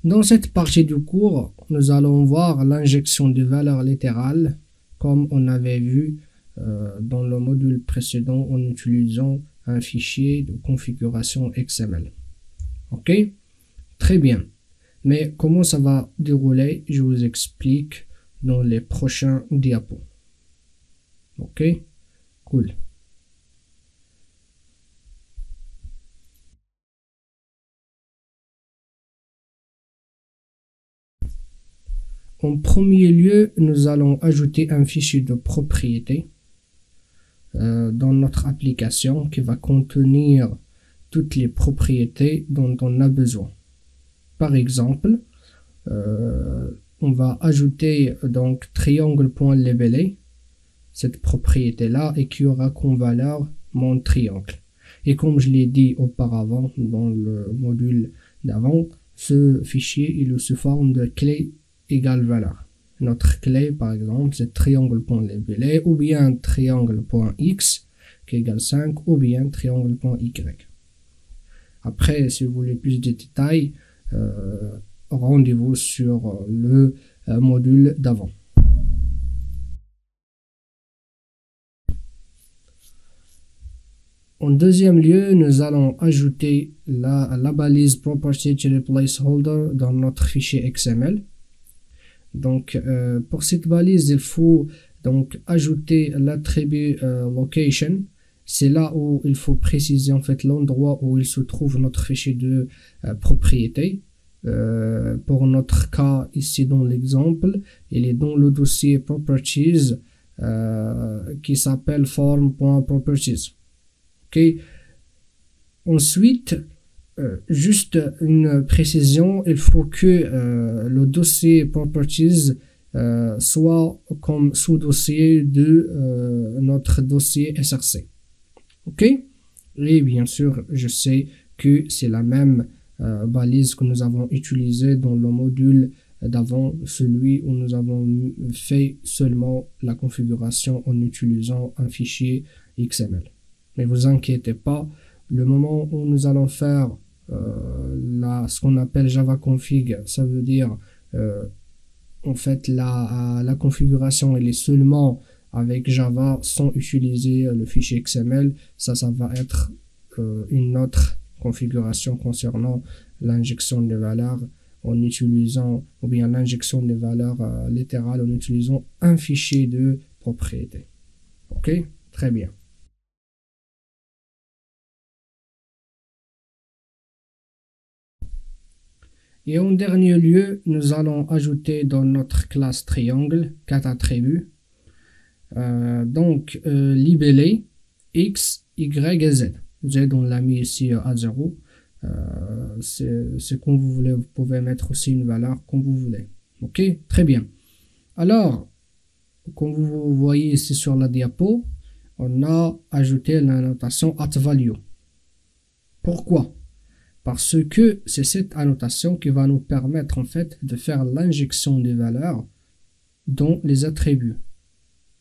Dans cette partie du cours, nous allons voir l'injection de valeurs littérales comme on avait vu dans le module précédent en utilisant un fichier de configuration XML. Ok? Très bien. Mais comment ça va dérouler, je vous explique dans les prochains diapos. Ok? Cool. En premier lieu, nous allons ajouter un fichier de propriété dans notre application qui va contenir toutes les propriétés dont on a besoin. Par exemple, on va ajouter donc triangle.labelé, cette propriété-là, et qui aura comme valeur mon triangle. Et comme je l'ai dit auparavant dans le module d'avant, ce fichier il est sous forme de clé égale valeur. Notre clé, par exemple, c'est triangle.labelé ou bien triangle.x qui égale 5 ou bien triangle.y. Après, si vous voulez plus de détails, rendez-vous sur le module d'avant. En deuxième lieu, nous allons ajouter la balise property-placeholder dans notre fichier XML. Donc, pour cette balise, il faut donc ajouter l'attribut location. C'est là où il faut préciser en fait l'endroit où il se trouve notre fichier de propriété. Pour notre cas ici dans l'exemple, il est dans le dossier properties qui s'appelle form.properties. Ok. Ensuite, juste une précision, il faut que le dossier properties soit comme sous-dossier de notre dossier SRC. Ok. Et bien sûr, je sais que c'est la même balise que nous avons utilisée dans le module d'avant, celui où nous avons fait seulement la configuration en utilisant un fichier XML. Mais vous inquiétez pas, le moment où nous allons faire ce qu'on appelle Java config, ça veut dire en fait la configuration elle est seulement avec Java sans utiliser le fichier XML. Ça va être une autre configuration concernant l'injection des valeurs en utilisant, ou bien l'injection des valeurs littérales en utilisant un fichier de propriété. Ok, très bien. Et en dernier lieu, nous allons ajouter dans notre classe triangle 4 attributs. Libellé X, Y et Z. Z, on l'a mis ici à 0. C'est comme vous voulez, vous pouvez mettre aussi une valeur comme vous voulez. Ok, très bien. Alors, comme vous voyez ici sur la diapo, on a ajouté la notation @value. Pourquoi? Parce que c'est cette annotation qui va nous permettre en fait de faire l'injection des valeurs dans les attributs.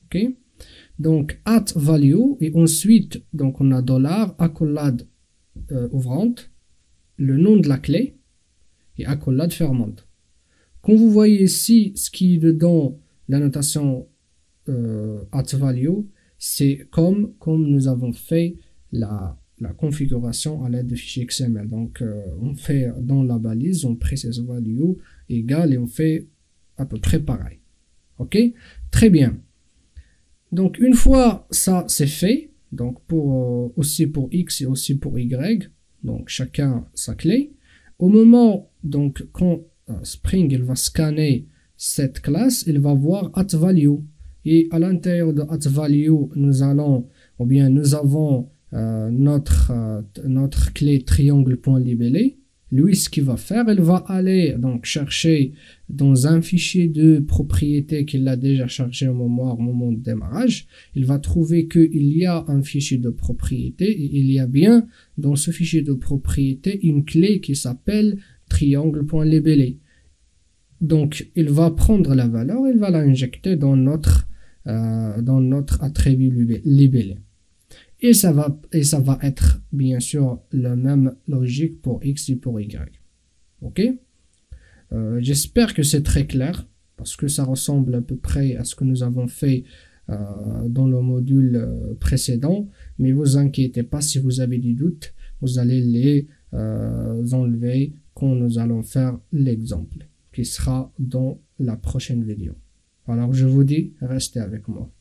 Ok? Donc @value et ensuite donc on a $accolade ouvrante, le nom de la clé et accolade fermante. Quand vous voyez ici ce qui est dedans l'annotation @value, c'est comme nous avons fait la configuration à l'aide de fichier XML. Donc on fait dans la balise, on précise value égale et on fait à peu près pareil. Ok, très bien. Donc une fois ça c'est fait, donc aussi pour X et aussi pour Y, donc chacun sa clé. Au moment donc quand Spring il va scanner cette classe, il va voir @value et à l'intérieur de @value nous avons notre clé triangle.libellé. Lui, ce qu'il va faire, il va aller donc chercher dans un fichier de propriété qu'il a déjà chargé en mémoire au moment de démarrage. Il va trouver qu'il y a un fichier de propriété et il y a bien dans ce fichier de propriété une clé qui s'appelle triangle.libellé. Donc, il va prendre la valeur, il va l'injecter dans notre attribut libellé. Et ça va être bien sûr la même logique pour X et pour Y. Ok? J'espère que c'est très clair parce que ça ressemble à peu près à ce que nous avons fait dans le module précédent. Mais vous inquiétez pas si vous avez des doutes, vous allez les enlever quand nous allons faire l'exemple qui sera dans la prochaine vidéo. Alors je vous dis, restez avec moi.